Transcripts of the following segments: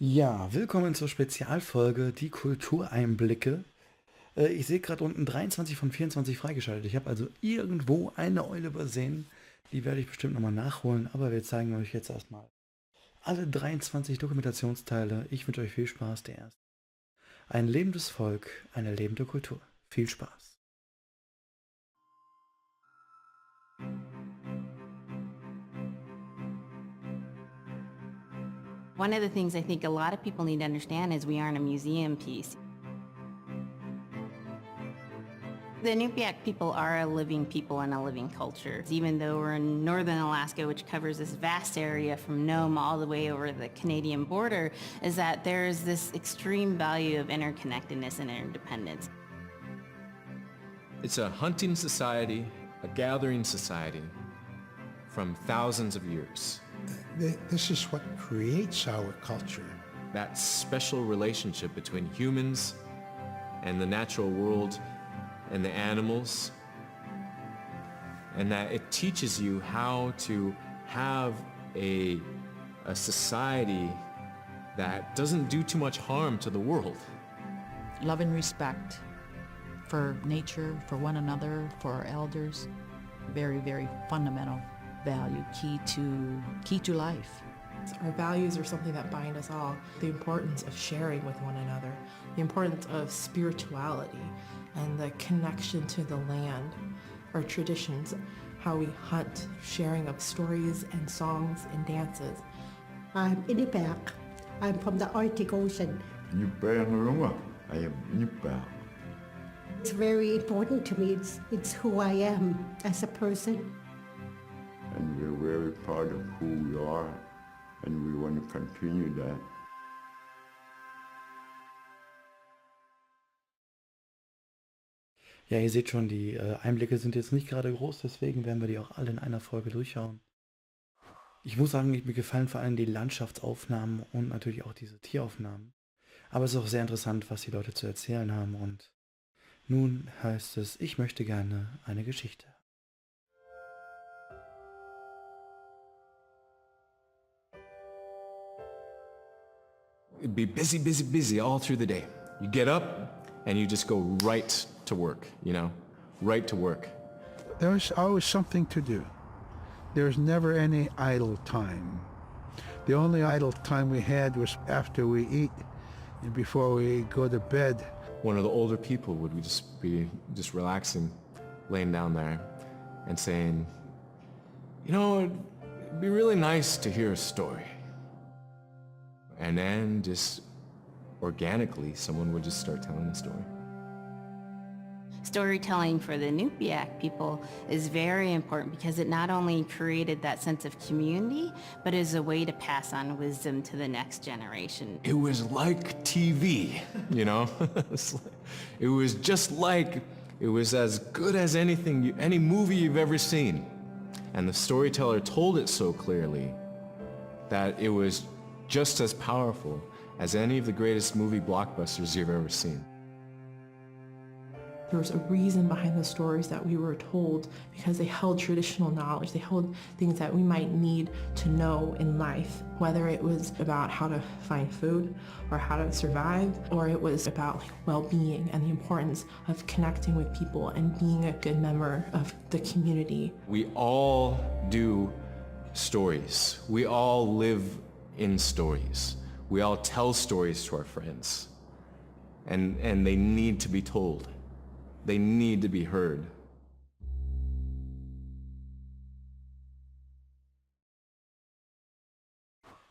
Ja, willkommen zur Spezialfolge Die Kultureinblicke. Ich sehe gerade unten 23 von 24 freigeschaltet. Ich habe also irgendwo eine Eule übersehen. Die werde ich bestimmt nochmal nachholen, aber wir zeigen euch jetzt erstmal alle 23 Dokumentationsteile. Ich wünsche euch viel Spaß, der erste. Ein lebendes Volk, eine lebende Kultur. Viel Spaß. One of the things I think a lot of people need to understand is we aren't a museum piece. The Inupiaq people are a living people and a living culture. Even though we're in northern Alaska, which covers this vast area from Nome all the way over the Canadian border, is that there's this extreme value of interconnectedness and interdependence. It's a hunting society, a gathering society from thousands of years. This is what creates our culture. That special relationship between humans and the natural world and the animals, and that it teaches you how to have a society that doesn't do too much harm to the world. Love and respect for nature, for one another, for our elders. Very, very fundamental value, key to life. Our values are something that bind us all. The importance of sharing with one another, the importance of spirituality, and the connection to the land, our traditions, how we hunt, sharing of stories and songs and dances. I'm Inupiaq. I'm from the Arctic Ocean. Iñupiat-Mädchen, I am Iñupiaq. It's very important to me. It's who I am as a person. And we're very proud of who we are, and we want to continue that. Ja, ihr seht schon, die Einblicke sind jetzt nicht gerade groß, deswegen werden wir die auch alle in einer Folge durchschauen. Ich muss sagen, mir gefallen vor allem die Landschaftsaufnahmen und natürlich auch diese Tieraufnahmen. Aber es ist auch sehr interessant, was die Leute zu erzählen haben, und nun heißt es, ich möchte gerne eine Geschichte. It'd be busy, busy, busy all through the day. You get up and you just go right to work, right to work. There was always something to do. There was never any idle time. The only idle time we had was after we eat and before we go to bed. One of the older people would just be relaxing, laying down there and saying, it'd be really nice to hear a story. And then just organically, someone would just start telling the story. Storytelling for the Inupiaq people is very important because it not only created that sense of community, but is a way to pass on wisdom to the next generation. It was like TV, It was as good as any movie you've ever seen. And the storyteller told it so clearly that it was just as powerful as any of the greatest movie blockbusters you've ever seen. There was a reason behind the stories that we were told because they held traditional knowledge. They held things that we might need to know in life, whether it was about how to find food or how to survive, or it was about well-being and the importance of connecting with people and being a good member of the community. We all do stories. We all live in stories. We all tell stories to our friends. And they need to be told. They need to be heard.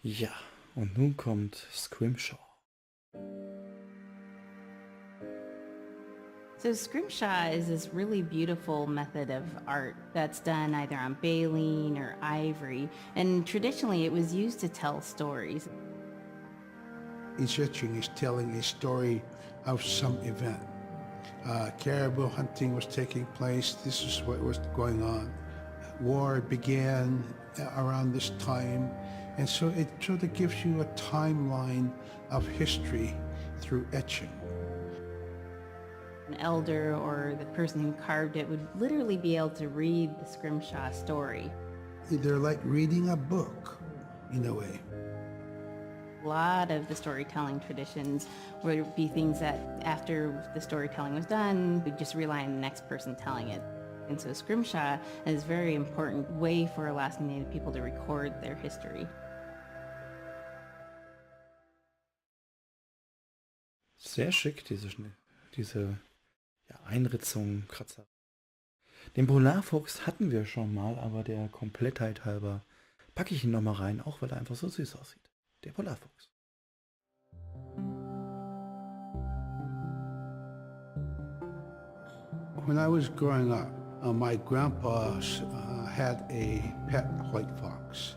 Ja, und nun kommt Scrimshaw. So scrimshaw is this really beautiful method of art that's done either on baleen or ivory, and traditionally it was used to tell stories. Each etching is telling a story of some event. Caribou hunting was taking place. This is what was going on. War began around this time, and so it sort of gives you a timeline of history through etching. An elder or the person who carved it would literally be able to read the scrimshaw story. They're like reading a book, in a way. A lot of the storytelling traditions would be things that after the storytelling was done, we'd just rely on the next person telling it. And so Scrimshaw is a very important way for Alaskan Native people to record their history. Sehr schick, diese Einritzung, Kratzer. Den Polarfuchs hatten wir schon mal, aber der Komplettheit halber packe ich ihn nochmal rein, auch weil er einfach so süß aussieht. Der Polarfuchs. When I was growing up, my grandpa had a pet white fox.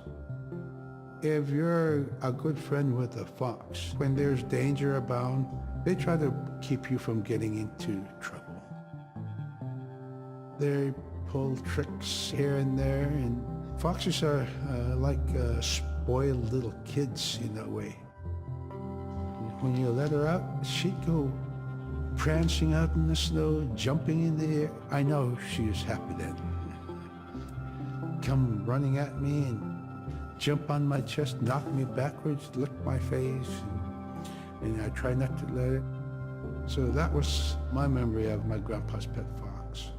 If you're a good friend with a fox, when there's danger abound, they try to keep you from getting into trouble. They pull tricks here and there, and foxes are like spoiled little kids in a way. When you let her out, she'd go prancing out in the snow, jumping in the air. I know she was happy then. Come running at me and jump on my chest, knock me backwards, lick my face, and I try not to let it. So that was my memory of my grandpa's pet fox.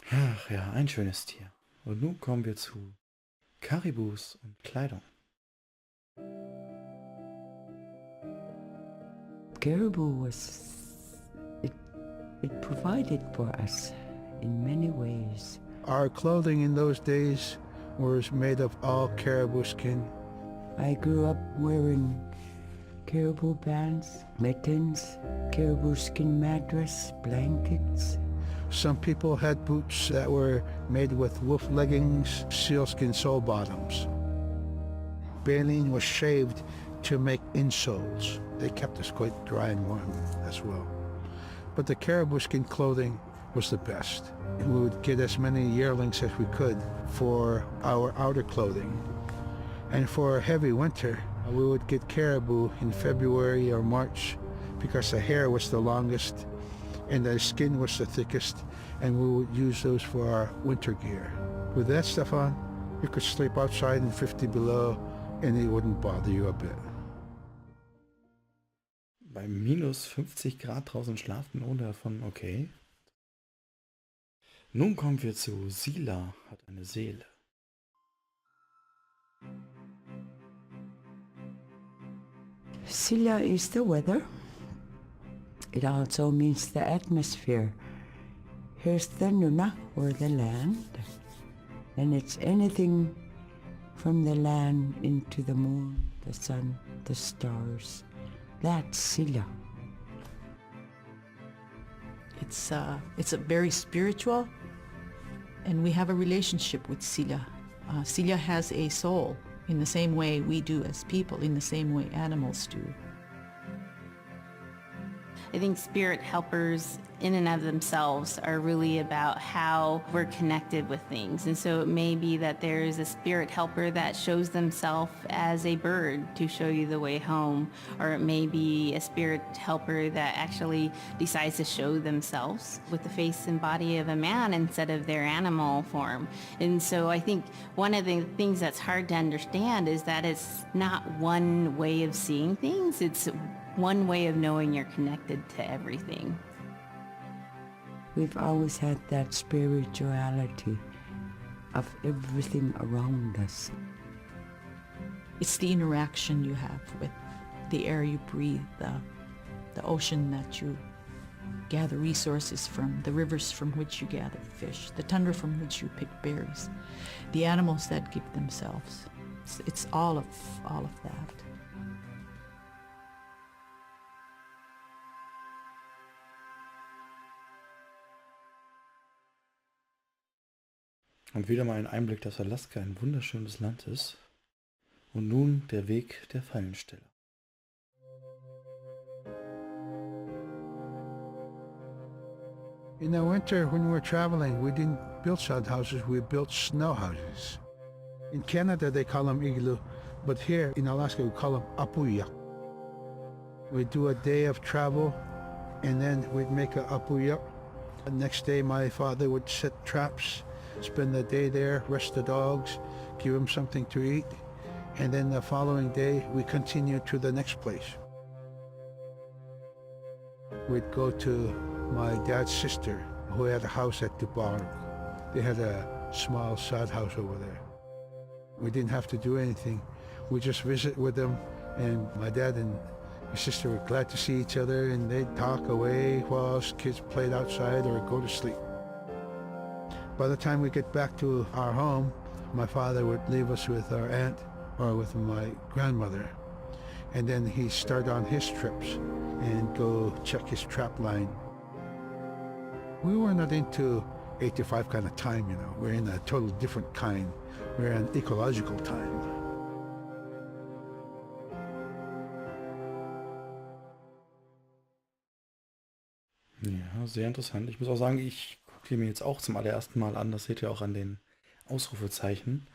Ach ja, ein schönes Tier. Und nun kommen wir zu Karibus und Kleidung. Caribou it provided for us in many ways. Our clothing in those days was made of all caribou skin. I grew up wearing caribou bands, mittens, caribou skin mattress, blankets. Some people had boots that were made with wolf leggings, sealskin sole bottoms. Baleen was shaved to make insoles. They kept us quite dry and warm as well. But the caribou skin clothing was the best. We would get as many yearlings as we could for our outer clothing. And for a heavy winter, we would get caribou in February or March because the hair was the longest and the skin was the thickest, and we would use those for our winter gear. With that stuff on, you could sleep outside in 50 below and it wouldn't bother you a bit. Bei minus 50 Grad draußen schlafen ohne davon, okay. Nun kommen wir zu Sila hat eine Seele. Sila is the weather. It also means the atmosphere. Here's the Nuna, or the land. And it's anything from the land into the moon, the sun, the stars. That's Sila. It's a very spiritual, and we have a relationship with Sila. Sila has a soul in the same way we do as people, in the same way animals do. I think spirit helpers in and of themselves are really about how we're connected with things. And so it may be that there is a spirit helper that shows themselves as a bird to show you the way home, or it may be a spirit helper that actually decides to show themselves with the face and body of a man instead of their animal form. And so I think one of the things that's hard to understand is that it's not one way of seeing things, it's one way of knowing you're connected to everything. We've always had that spirituality of everything around us. It's the interaction you have with the air you breathe, the ocean that you gather resources from, the rivers from which you gather fish, the tundra from which you pick berries, the animals that give themselves. It's all of that. Und wieder mal ein Einblick, dass Alaska ein wunderschönes Land ist. Und nun der Weg der Fallensteller. In the winter, when we were traveling, we didn't build sod houses, we built snow houses. In Canada, they call them igloo, but here in Alaska, we call them apuya. We'd do a day of travel, and then we'd make a apuya. The next day, my father would set traps, spend the day there, rest the dogs, give them something to eat, And then the following day, we continued to the next place. We'd go to my dad's sister, who had a house at Dubai. They had a small sod house over there. We didn't have to do anything. We just visit with them, and my dad and my sister were glad to see each other, and they'd talk away while us kids played outside or go to sleep. By the time we get back to our home, my father would leave us with our aunt or with my grandmother, and then he'd start on his trips and go check his trap line. We were not into 8 to 5 kind of time, you know. We're in a total different kind. We're in ecological time. Ja, sehr interessant. Ich muss auch sagen, ich gucke die mir jetzt auch zum allerersten Mal an. Das seht ihr auch an den Ausrufezeichen.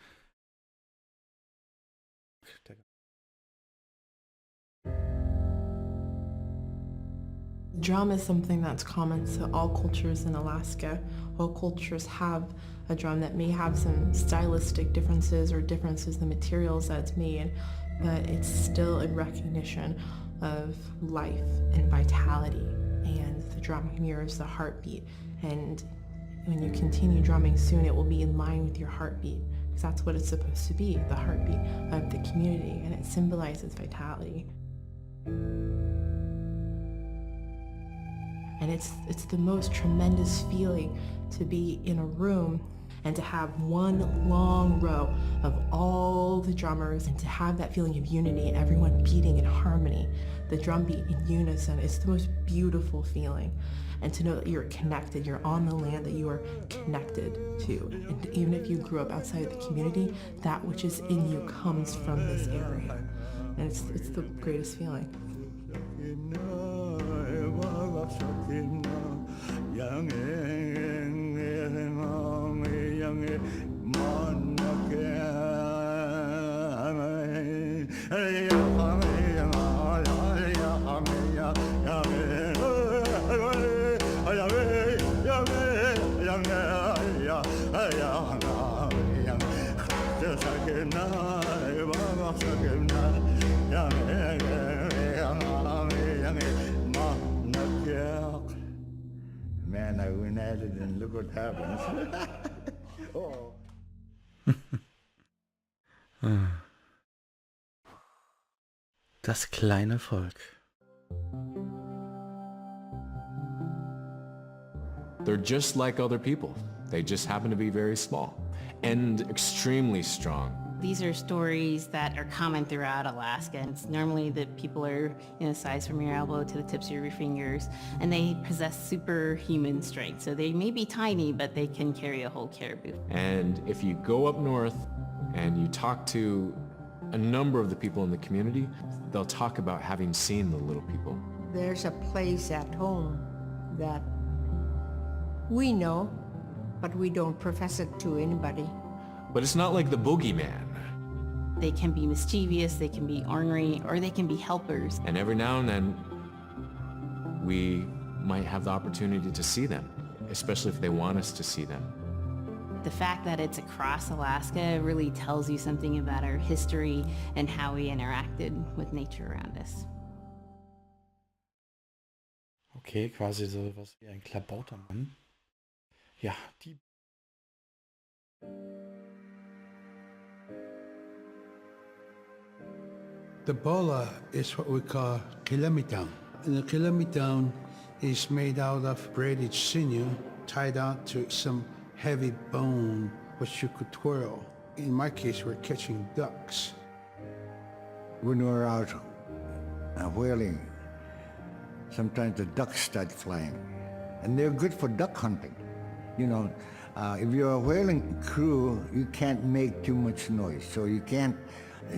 Drum is something that's common to all cultures in Alaska. All cultures have a drum that may have some stylistic differences or differences in the materials that it's made, but it's still in recognition of life and vitality. And the drum mirrors the heartbeat. And when you continue drumming soon, it will be in line with your heartbeat, because that's what it's supposed to be, the heartbeat of the community, and it symbolizes vitality. And it's the most tremendous feeling to be in a room and to have one long row of all the drummers and to have that feeling of unity, everyone beating in harmony, the drum beat in unison. It's the most beautiful feeling. And to know that you're connected, you're on the land that you are connected to. And even if you grew up outside of the community, that which is in you comes from this area. And it's the greatest feeling. Man, I went at it and look what happens. Oh. Das kleine Volk. They're just like other people. They just happen to be very small and extremely strong. These are stories that are common throughout Alaska. It's normally that people are in a size from your elbow to the tips of your fingers, and they possess superhuman strength. So they may be tiny, but they can carry a whole caribou. And if you go up north and you talk to a number of the people in the community, they'll talk about having seen the little people. There's a place at home that we know, but we don't profess it to anybody. But it's not like the boogeyman. They can be mischievous, they can be ornery, or they can be helpers. And every now and then, we might have the opportunity to see them, especially if they want us to see them. The fact that it's across Alaska really tells you something about our history and how we interacted with nature around us. Okay, quasi so was wie ein Klabautermann. Ja, die... The bola is what we call kilometer. And the kilometer is made out of braided sinew tied out to some heavy bone which you could twirl. In my case, we're catching ducks. When we're out whaling, sometimes the ducks start flying. And they're good for duck hunting. You know, if you're a whaling crew, you can't make too much noise, so you can't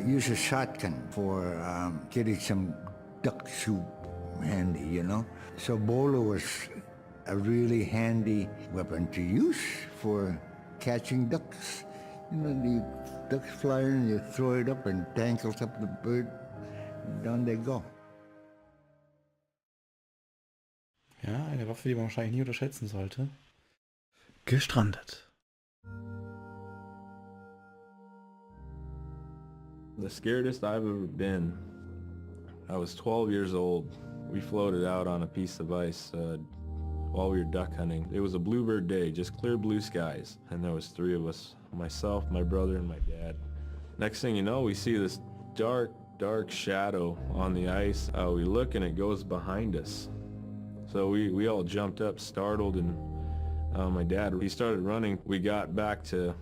use a shotgun for getting some duck soup handy, you know? So bolo was a really handy weapon to use for catching ducks. You know, the ducks fly in, you throw it up and tangles up the bird, down they go. Ja, eine Waffe, die man wahrscheinlich nie unterschätzen sollte. Gestrandet. The scaredest I've ever been, I was 12 years old. We floated out on a piece of ice while we were duck hunting. It was a bluebird day, just clear blue skies. And there was 3 of us, myself, my brother, and my dad. Next thing you know, we see this dark shadow on the ice. We look and it goes behind us. So we all jumped up, startled, and my dad, he started running. We got back to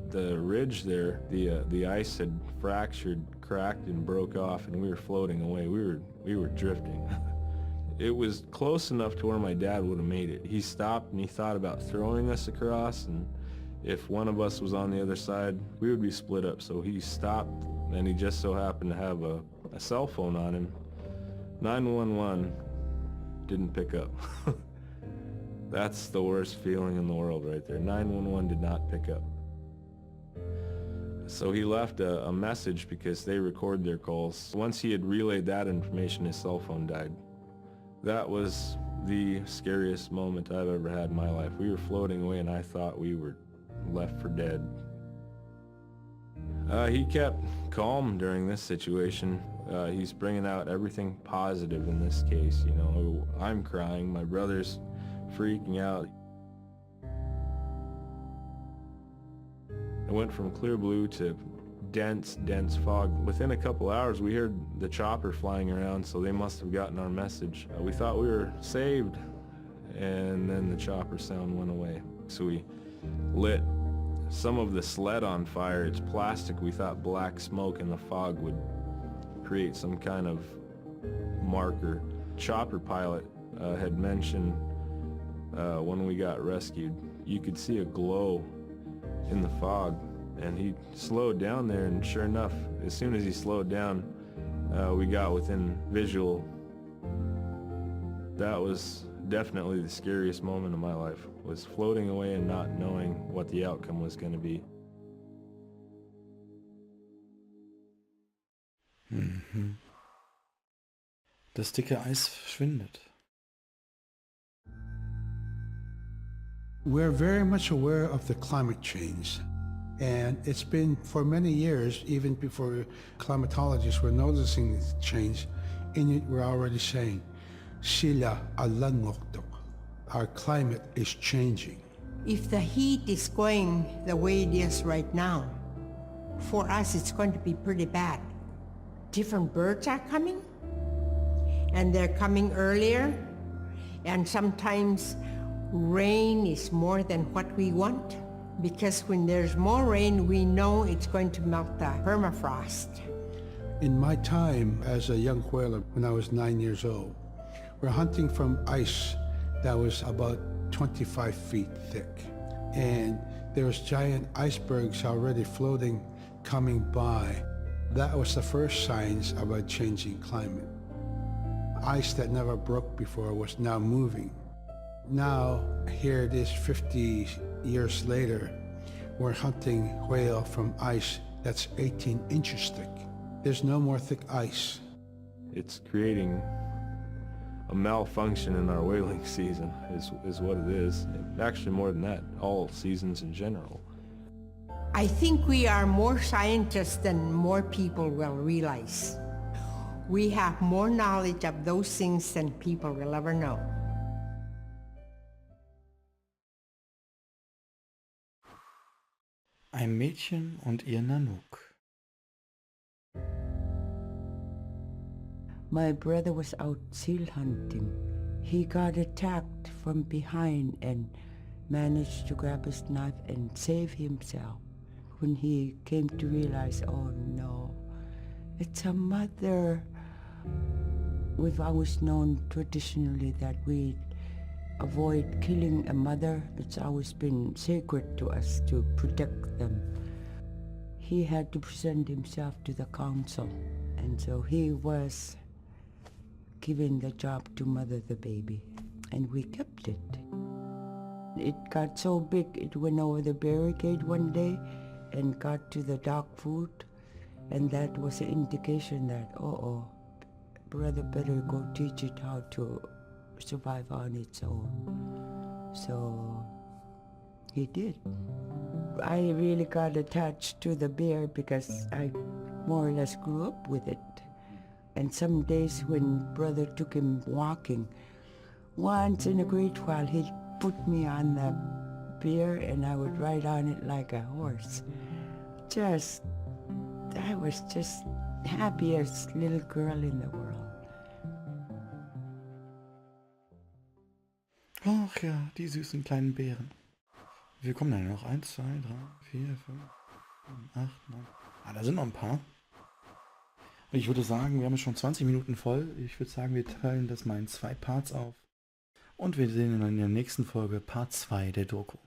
the ridge there. The ice had fractured, cracked, and broke off, and we were floating away. We were drifting. It was close enough to where my dad would have made it. He stopped and he thought about throwing us across, and if one of us was on the other side, we would be split up. So he stopped, and he just so happened to have a cell phone on him. 911 didn't pick up. That's the worst feeling in the world right there. 911 did not pick up. So he left a message because they record their calls. Once he had relayed that information, his cell phone died. That was the scariest moment I've ever had in my life. We were floating away and I thought we were left for dead. He kept calm during this situation. He's bringing out everything positive in this case. You know, I'm crying, my brother's freaking out. It went from clear blue to dense fog. Within a couple hours, we heard the chopper flying around, so they must have gotten our message. We thought we were saved, and then the chopper sound went away. So we lit some of the sled on fire. It's plastic. We thought black smoke in the fog would create some kind of marker. Chopper pilot had mentioned when we got rescued, you could see a glow in the fog, and he slowed down there, and sure enough, as soon as he slowed down, we got within visual. That was definitely the scariest moment of my life, was floating away and not knowing what the outcome was going to be. Mhm. Das dicke Eis verschwindet. We're very much aware of the climate change. And it's been for many years, even before climatologists were noticing this change, Inuit were already saying, "Sila alangoktok." Our climate is changing. If the heat is going the way it is right now, for us it's going to be pretty bad. Different birds are coming, and they're coming earlier, and sometimes rain is more than what we want, because when there's more rain, we know it's going to melt the permafrost. In my time as a young whaler, when I was 9 years old, we're hunting from ice that was about 25 feet thick. And there was giant icebergs already floating, coming by. That was the first signs of a changing climate. Ice that never broke before was now moving. Now, here it is 50 years later, we're hunting whale from ice that's 18 inches thick. There's no more thick ice. It's creating a malfunction in our whaling season, is what it is. Actually, more than that, all seasons in general. I think we are more scientists than more people will realize. We have more knowledge of those things than people will ever know. Ein Mädchen und ihr Nanook. My brother was out seal hunting. He got attacked from behind and managed to grab his knife and save himself. When he came to realize, oh no, it's a mother. We've always known traditionally that we avoid killing a mother. It's always been sacred to us to protect them. He had to present himself to the council, and so he was given the job to mother the baby, and we kept it. It got so big it went over the barricade one day and got to the dog food, and that was an indication that, brother better go teach it how to survive on its own. So he did. I really got attached to the bear because I more or less grew up with it. And some days when brother took him walking, once in a great while he'd put me on the bear and I would ride on it like a horse. I was just happiest little girl in the world. Ach ja, die süßen kleinen Bären. Wir kommen dann noch 1, 2, 3, 4, 5, 8, 9. Ah, da sind noch ein paar. Ich würde sagen, wir haben schon 20 Minuten voll. Ich würde sagen, wir teilen das mal in 2 Parts auf. Und wir sehen dann in der nächsten Folge Part 2 der Doku.